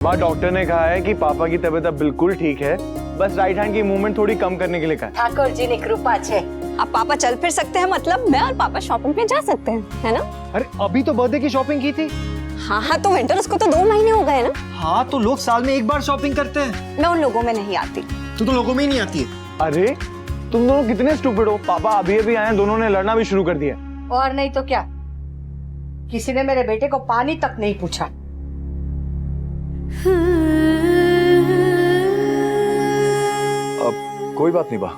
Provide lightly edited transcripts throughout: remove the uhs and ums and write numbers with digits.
माँ, डॉक्टर ने कहा है कि पापा की तबीयत अब बिल्कुल ठीक है, बस राइट हैंड की मूवमेंट थोड़ी कम करने के लिए कहा। ठाकुर जी ने कृपा छे। अब पापा चल फिर सकते हैं, मतलब मैं और पापा शॉपिंग पे जा सकते हैं, है ना? अरे अभी तो बर्थडे की शॉपिंग की थी। हाँ तो विंटर उसको तो 2 महीने हो गए ना। हाँ तो लोग साल में एक बार शॉपिंग करते हैं। मैं उन लोगों में नहीं आती। तू तो लोगों में ही नहीं आती है। अरे तुम दोनों कितने स्टूपिड हो। पापा अभी अभी आए, दोनों ने लड़ना भी शुरू कर दिया। और नहीं तो क्या, किसी ने मेरे बेटे को पानी तक नहीं पूछा। अब कोई बात नहीं बा,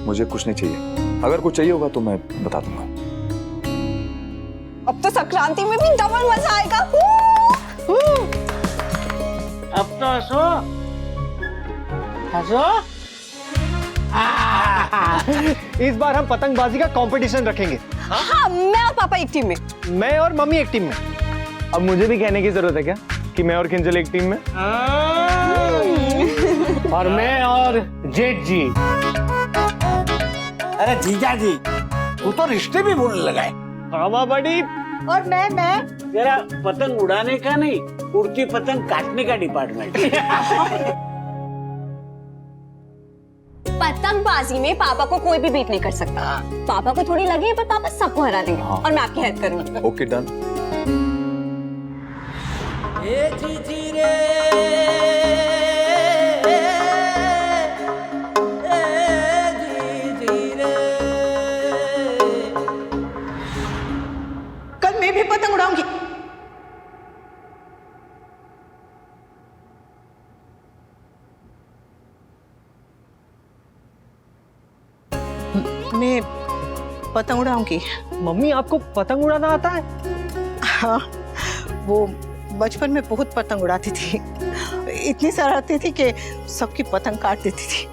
मुझे कुछ नहीं चाहिए। अगर कुछ चाहिए होगा तो मैं बता दूंगा। अब तो संक्रांति में भी डबल मजा आएगा। अब तो हंसो हंसो। इस बार हम पतंगबाजी का कंपटीशन रखेंगे। हाँ, मैं और पापा एक टीम में। मैं और मम्मी एक टीम में। अब मुझे भी कहने की जरूरत है क्या कि मैं और किंजल एक टीम में? और मैं और जेठ जी। अरे जीजा जी, तू तो रिश्ते भी बोलने लगा है। हवा बड़ी। और मैं जरा पतंग उड़ाने का नहीं, उड़ती पतंग काटने का डिपार्टमेंट। पतंगबाजी में पापा को कोई भी बीट नहीं कर सकता। पापा को थोड़ी लगी है, पर पापा सबको हरा देंगे। और मैं आपकी हेल्प करूंगी। Okay done. कल मैं भी पतंग उड़ाऊंगी। मैं पतंग उड़ाऊंगी। मम्मी आपको पतंग उड़ाना आता है? हाँ, वो बचपन में बहुत पतंग उड़ाती थी। इतनी शरारती थी कि सबकी पतंग काट देती थी।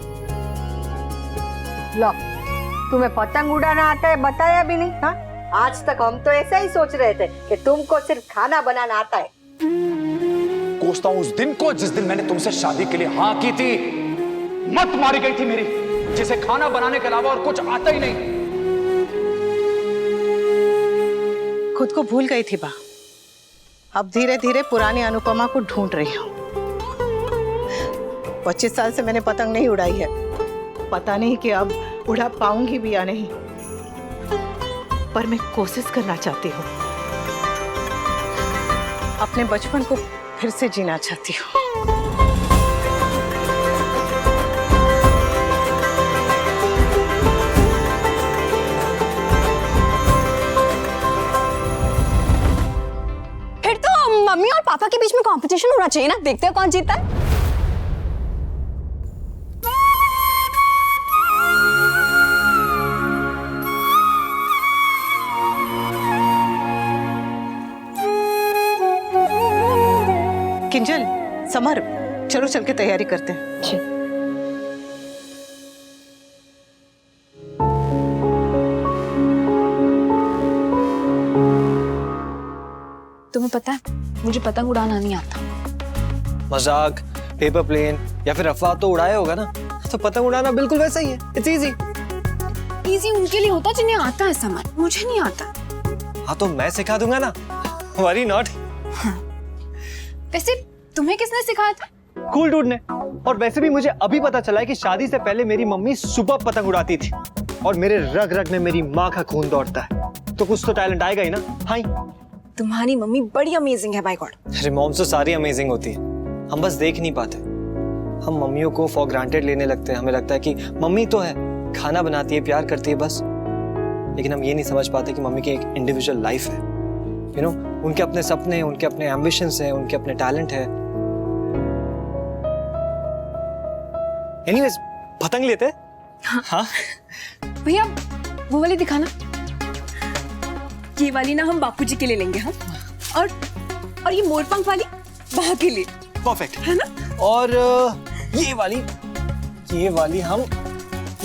लो, तुम्हें पतंग उड़ाना आता है बताया भी नहीं। हाँ, आज तक हम तो ऐसा ही सोच रहे थे कि तुमको सिर्फ खाना बनाना आता है। कोसता हूं उस दिन को जिस दिन मैंने तुमसे शादी के लिए हाँ की थी। मत मारी गई थी मेरी, जिसे खाना बनाने के अलावा और कुछ आता ही नहीं। खुद को भूल गई थी बा। अब धीरे धीरे पुरानी अनुपमा को ढूंढ रही हूँ। 25 साल से मैंने पतंग नहीं उड़ाई है। पता नहीं कि अब उड़ा पाऊंगी भी या नहीं, पर मैं कोशिश करना चाहती हूँ। अपने बचपन को फिर से जीना चाहती हूँ। फिर तो मम्मी और पापा के बीच में कंपटीशन होना चाहिए ना। देखते हैं कौन जीतता है। किंजल, समर, चलो चल के तैयारी करते हैं। तुम्हें पता है, मुझे पतंग उड़ाना नहीं आता। मजाक, पेपर प्लेन या फिर अफवाह तो उड़ाया होगा ना। तो पतंग उड़ाना बिल्कुल वैसा ही है। It's easy. इजी उनके लिए होता जिन्हें आता है समर, मुझे नहीं आता। हाँ तो मैं सिखा दूंगा ना। Worry not. वैसे तुम्हें किसने सिखाया था? कूल डूड ने। और वैसे भी मुझे अभी पता चला है कि शादी से पहले मेरी मम्मी सुबह पतंग उड़ाती थी और मेरे रग रग में मेरी माँ का खून दौड़ता है। तो कुछ तो टैलेंट आएगा ही ना। हाँ, तुम्हारी मम्मी बड़ी अमेजिंग है बाय गॉड। अरे मॉम्स तो सारी अमेजिंग होती है, हम बस देख नहीं पाते। हम मम्मियों को फॉर ग्रांटेड लेने लगते हैं। हमें लगता है कि मम्मी तो है, खाना बनाती है, प्यार करती है, बस। लेकिन हम ये नहीं समझ पाते कि मम्मी की एक इंडिविजुअल लाइफ है। यू नो, उनके अपने सपने, उनके अपने एम्बिशंस हैं, उनके अपने टैलेंट है। एनीवेज, पतंग लेते हैं? हाँ। भैया वो वाली दिखाना। ये वाली ना हम बापूजी के लिए लेंगे। हाँ, और ये मोरपंख वाली बहा के लिए। परफेक्ट है ना? और ये वाली हम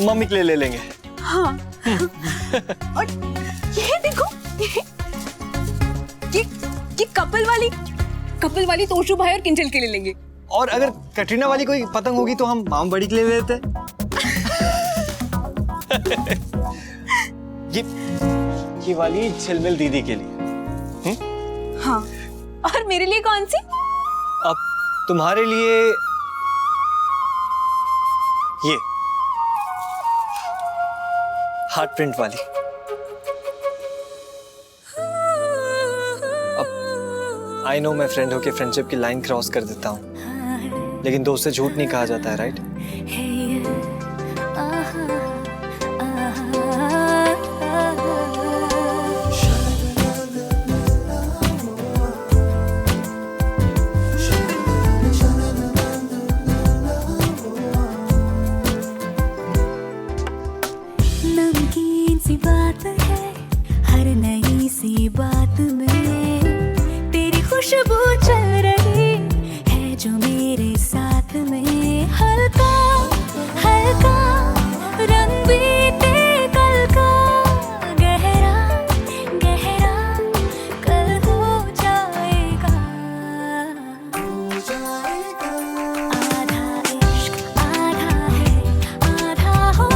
मम्मी के लिए ले लेंगे। हाँ। और ये देखो, ये कपल वाली तोशु भाई और किंजल के लिए लेंगे। और अगर कटरीना वाली कोई पतंग होगी तो हम माम बड़ी के लिए लेते हैं। ये वाली झिलमिल दीदी के लिए। हाँ, और मेरे लिए कौन सी? अब तुम्हारे लिए ये हार्ट प्रिंट वाली। अब आई नो मैं फ्रेंड होके फ्रेंडशिप की लाइन क्रॉस कर देता हूं, लेकिन दोस्त से झूठ नहीं कहा जाता है, राइट? नमकीन सी बात है हर नई सी बात में, तेरी खुशबू चल रही है जो मेरे साथ में। हल्का हल्का रंग बीते कल का, गहरा गहरा कल हो जाएगा। आधा इश्क आधा है, आधा हो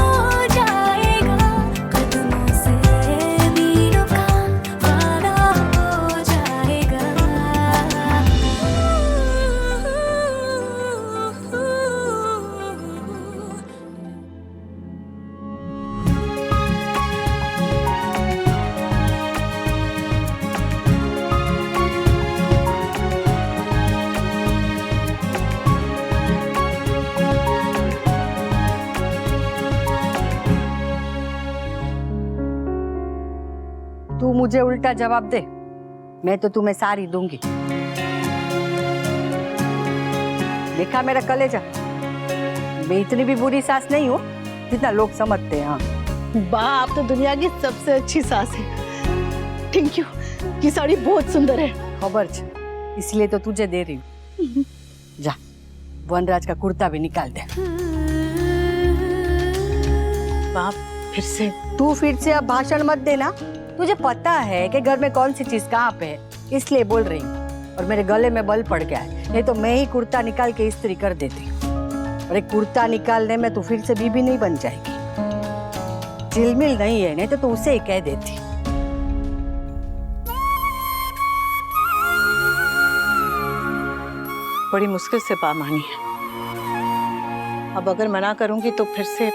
जाएगा। कदमों से मीलों का वादा हो जाएगा। तू मुझे उल्टा जवाब दे, मैं तो तुम्हें सारी दूंगी। देखा मेरा कलेजा, मैं इतनी भी बुरी सास नहीं हूँ जितना लोग समझते हैं। हाँ, वाह, आप तो दुनिया की सबसे अच्छी सास है। थैंक यू, ये साड़ी बहुत सुंदर है। खबर छ, इसलिए तो तुझे दे रही हूँ। जा, वनराज का कुर्ता भी निकाल दे। बाप, फिर से तू फिर से अब भाषण मत देना। तुझे पता है कि घर में कौन सी चीज कहाँ पे है, इसलिए बोल रही हूँ। और मेरे गले में बल पड़ गया है, नहीं तो मैं ही कुर्ता निकाल के इस्त्री कर देती। और एक कुर्ता निकालने में तू फिर से बीबी नहीं बन जाएगी। चिलमिल नहीं है, नहीं तो तू उसे ही कह देती। बड़ी मुश्किल से पा मानी है। अब अगर मना करूंगी तो फिर से,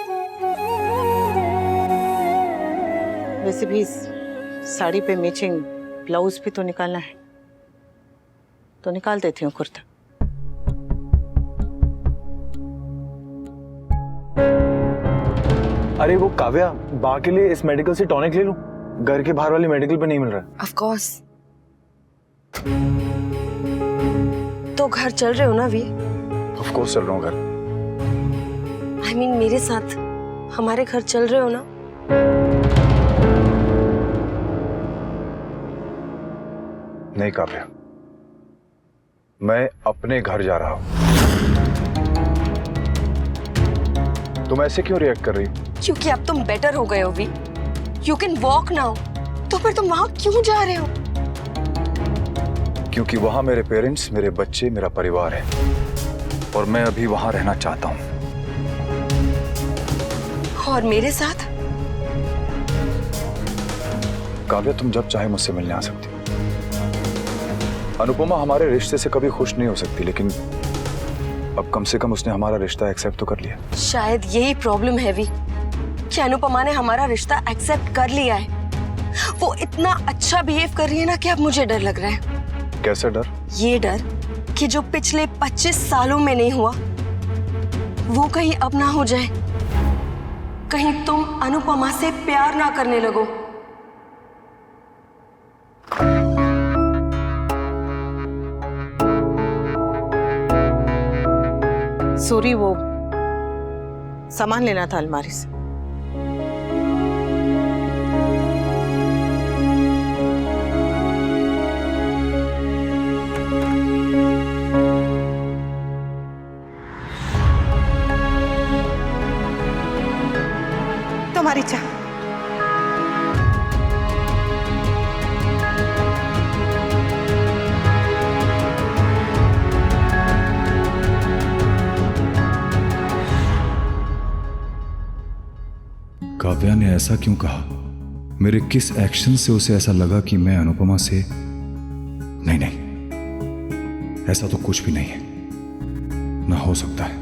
वैसे भी इस साड़ी पे मैचिंग ब्लाउज भी तो निकालना है, तो निकाल देती हूँ कुर्ता। अरे वो काव्या, बा के लिए इस मेडिकल से टॉनिक ले लूं? घर के बाहर वाले मेडिकल पे नहीं मिल रहा। Of course. तो घर चल रहे हो ना वी? ऑफ कोर्स चल रहा हूँ घर। आई मीन मेरे साथ हमारे घर चल रहे हो ना? नहीं काव्या, मैं अपने घर जा रहा हूं। तुम ऐसे क्यों रिएक्ट कर रही हो? क्योंकि अब तुम बेटर हो गए हो वी। You can walk now. तो फिर तुम वहां क्यों जा रहे हो? क्योंकि वहां मेरे पेरेंट्स, मेरे बच्चे, मेरा परिवार है और मैं अभी वहां रहना चाहता हूं। और मेरे साथ? काव्या, तुम जब चाहे मुझसे मिलने आ सकती हो। अनुपमा हमारे रिश्ते से कभी खुश नहीं हो सकती, लेकिन अब कम से कम उसने हमारा रिश्ता एक्सेप्ट तो कर लिया। शायद यही प्रॉब्लम है वी, कि अनुपमा ने हमारा रिश्ता एक्सेप्ट कर लिया है। वो इतना अच्छा बिहेव कर रही है ना कि अब मुझे डर लग रहा है। कैसे डर? ये डर कि जो पिछले 25 सालों में नहीं हुआ वो कहीं अब ना हो जाए। कहीं तुम अनुपमा से प्यार ना करने लगो। सूरी, वो सामान लेना था अलमारी से। तुम्हारी चाह। काव्या ने ऐसा क्यों कहा? मेरे किस एक्शन से उसे ऐसा लगा कि मैं अनुपमा से... नहीं, ऐसा तो कुछ भी नहीं है। ना हो सकता है।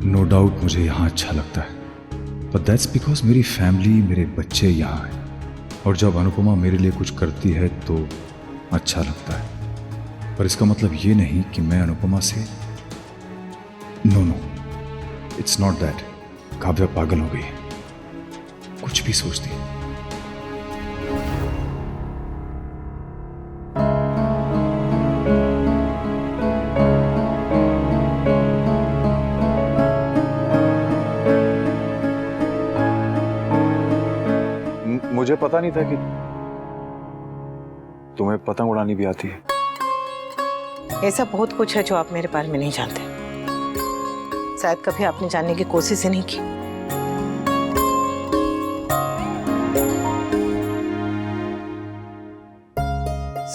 नो डाउट मुझे यहां अच्छा लगता है, बट दैट्स बिकॉज मेरी फैमिली, मेरे बच्चे यहाँ हैं। और जब अनुपमा मेरे लिए कुछ करती है तो अच्छा लगता है, पर इसका मतलब ये नहीं कि मैं अनुपमा से no, it's not that. Kavya पागल हो गई है, कुछ भी सोचती है। मुझे पता नहीं था कि तुम्हें पतंग उड़ानी भी आती है। ऐसा बहुत कुछ है जो आप मेरे बारे में नहीं जानते। शायद कभी आपने जानने की कोशिश ही नहीं की।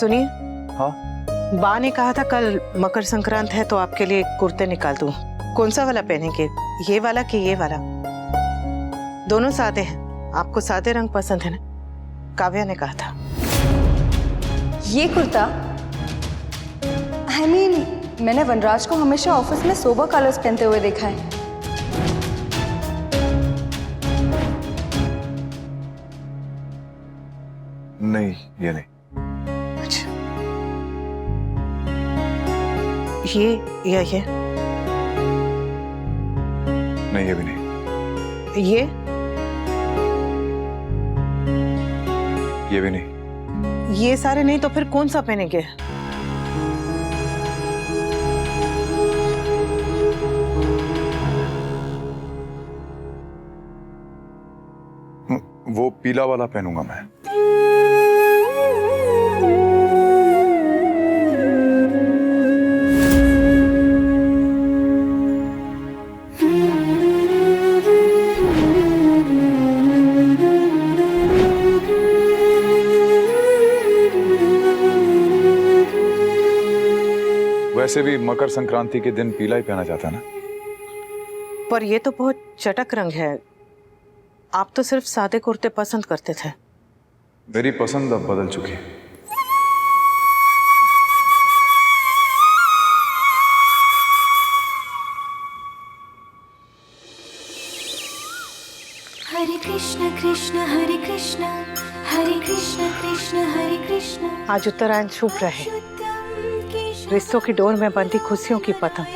सुनिए। हाँ? बा ने कहा था कल मकर संक्रांत है तो आपके लिए कुर्ते निकाल दूं। कौन सा वाला पहनेंगे, ये वाला कि ये वाला? दोनों सादे हैं। आपको सादे रंग पसंद है ना? काव्या ने कहा था। ये कुर्ता, I mean, मैंने वनराज को हमेशा ऑफिस में सोबर कलर्स पहनते हुए देखा है। नहीं, ये नहीं। अच्छा, ये या ये? नहीं, ये भी नहीं। ये भी नहीं। ये सारे नहीं तो फिर कौन सा पहनेंगे? वो पीला वाला पहनूंगा मैं। वैसे भी मकर संक्रांति के दिन पीला ही पहना जाता है ना। पर ये तो बहुत चटक रंग है। आप तो सिर्फ सादे कुर्ते पसंद करते थे। मेरी पसंद अब बदल चुकी है। हरे कृष्ण कृष्ण हरे कृष्ण, हरे कृष्ण कृष्ण हरे कृष्ण। आज उत्तरायण शुभ रहे। रिश्तों की डोर में बंधी खुशियों की पतंग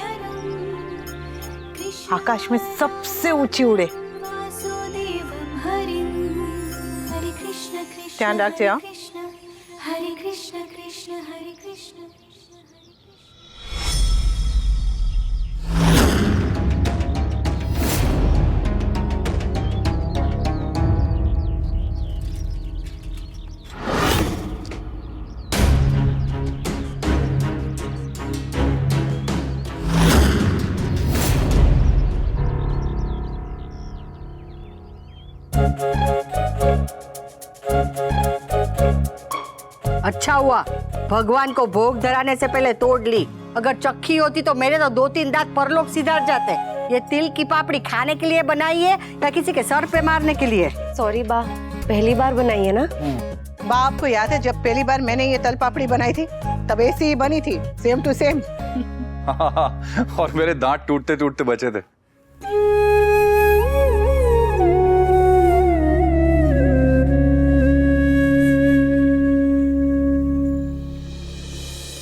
आकाश में सबसे ऊंची उड़े। ध्यान रखिए। हरे कृष्ण कृष्ण हरे कृष्ण। अच्छा हुआ भगवान को भोग धराने से पहले तोड़ ली। अगर चक्की होती तो मेरे तो 2-3 दांत परलोक सिधार जाते। ये तिल की पापड़ी खाने के लिए बनाई है या किसी के सर पे मारने के लिए? सॉरी बा, पहली बार बनाई है ना। बा, आपको याद है जब पहली बार मैंने ये तल पापड़ी बनाई थी तब ऐसी ही बनी थी, सेम टू सेम। और मेरे दांत टूटते टूटते बचे थे।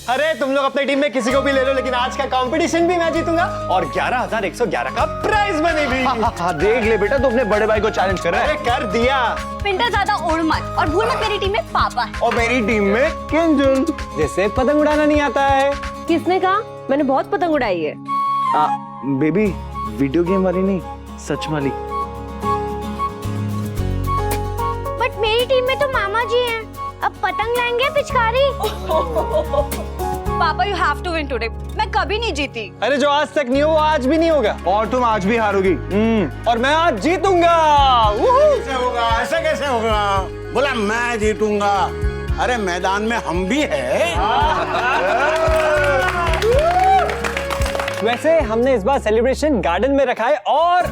अरे तुम लोग अपनी टीम में किसी को भी ले लो, लेकिन आज का कंपटीशन भी मैं जीतूंगा और 11,111 का प्राइज बनेगी। हाँ, देख ले बेटा, तू अपने बड़े भाई को चैलेंज कर रहा है। अरे कर दिया। पिंटा ज्यादा उड़ मत और भूल मत मेरी टीम में पापा है। और मेरी टीम में किंजल, जैसे पतंग उड़ाना नहीं आता है। किसने कहा? मैंने बहुत पतंग उड़ाई है। बेबी, वीडियो गेम वाली नहीं, सच वाली। बट मेरी टीम में तो मामा जी हैं। अब पतंग लाएंगे पिचकारी। पापा you have to win today. मैं कभी नहीं जीती। अरे जो आज तक नहीं हुआ वो आज भी नहीं होगा। और तुम आज भी हारोगी। और मैं आज जीतूंगा। कैसे होगा? ऐसा कैसे होगा? बोला मैं जीतूंगा। अरे मैदान में हम भी हैं। वैसे हमने इस बार सेलिब्रेशन गार्डन में रखा है और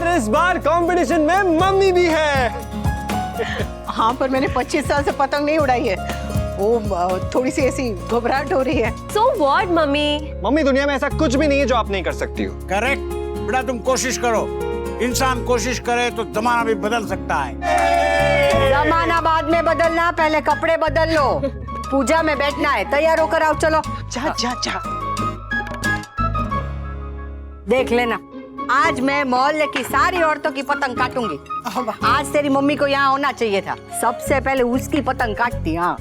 इस बार कंपटीशन में मम्मी भी है। हाँ, पर मैंने 25 साल से पतंग नहीं उड़ाई है। वो थोड़ी सी ऐसी घबराहट हो रही है। So what, mummy? मम्मी, दुनिया में ऐसा कुछ भी नहीं है जो आप नहीं कर सकती हो। करेक्ट बेटा, तुम कोशिश करो। इंसान कोशिश करे तो जमाना भी बदल सकता है। जमाना बाद में बदलना, पहले कपड़े बदल लो। पूजा में बैठना है, तैयार होकर आओ। चलो जा जा जा। देख लेना, आज मैं मोहल्ले की सारी औरतों की पतंग काटूंगी। आज तेरी मम्मी को यहाँ होना चाहिए था, सबसे पहले उसकी पतंग काटती। हाँ,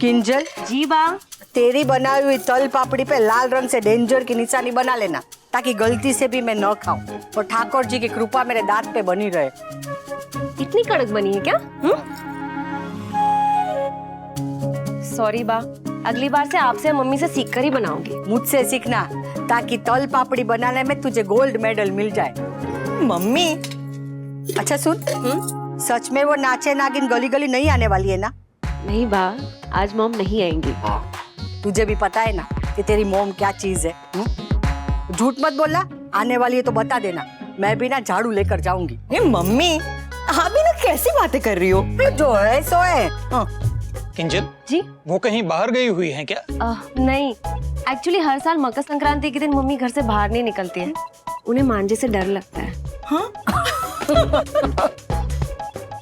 किंजल जी बा। तेरी बनाई हुई तल पापड़ी पे लाल रंग से डेंजर की निशानी बना लेना, ताकि गलती से भी मैं न खाऊं और ठाकुर जी की कृपा मेरे दांत पे बनी रहे। इतनी कड़क बनी है क्या? सॉरी बा, अगली बार से आपसे मम्मी से सीख कर ही बनाऊंगी। मुझसे सीखना, ताकि तल पापड़ी बनाने में तुझे गोल्ड मेडल मिल जाए। मम्मी, अच्छा सुन, सच में वो नाचे नागिन गली गली नहीं आने वाली है ना? नहीं बा, आज मॉम नहीं आएंगी। तुझे भी पता है ना कि तेरी मोम क्या चीज है। झूठ मत बोलना, आने वाली है तो बता देना, मैं भी ना झाड़ू लेकर जाऊंगी। मम्मी, आप भी ना कैसी बातें कर रही हो? जो है सो है। किंजल जी? वो कहीं बाहर गई हुई हैं क्या? नहीं, एक्चुअली हर साल मकर संक्रांति के दिन मम्मी घर से बाहर नहीं निकलती है। उन्हें मांझे से डर लगता है। हाँ?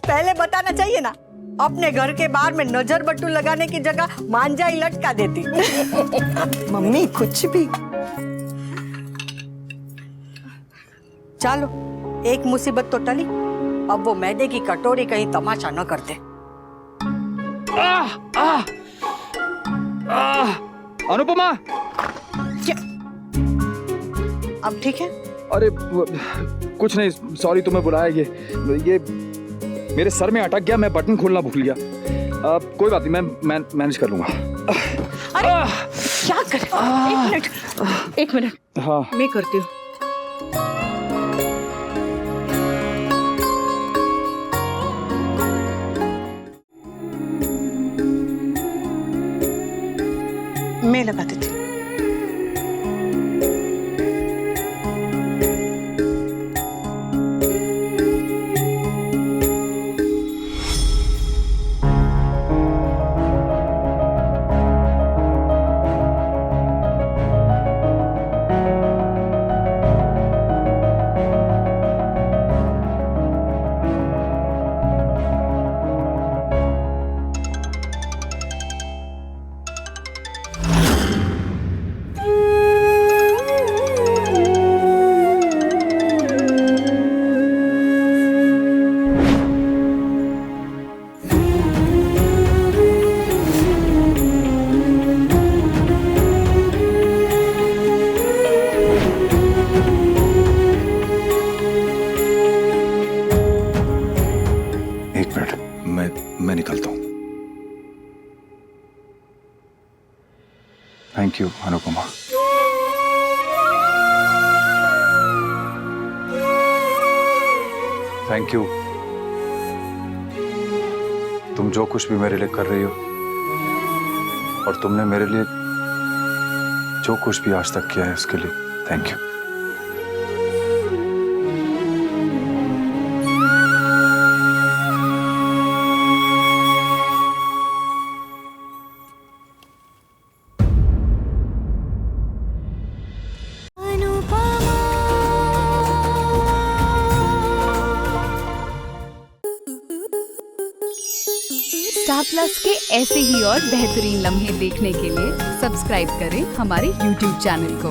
पहले बताना चाहिए ना, अपने घर के बाहर में नजर बट्टू लगाने की जगह मांझा ही लटका देती। मम्मी कुछ भी। चलो, एक मुसीबत तो टली, अब वो मैदे की कटोरी कहीं तमाशा न करते। अनुपमा, क्या? अब ठीक है? अरे कुछ नहीं, सॉरी तुम्हें बुलाया। ये मेरे सर में अटक गया, मैं बटन खोलना भूल गया। कोई बात नहीं, मैं मैनेज कर लूंगा। अरे क्या कर? एक मिनट। हाँ, मैं करती हूँ। मैं लगा देती हूँ। मैं निकलता हूँ। Thank you Anupama. Thank you, तुम जो कुछ भी मेरे लिए कर रही हो, और तुमने मेरे लिए जो कुछ भी आज तक किया है उसके लिए थैंक यू। स्टार प्लस के ऐसे ही और बेहतरीन लम्हे देखने के लिए सब्सक्राइब करें हमारे YouTube चैनल को।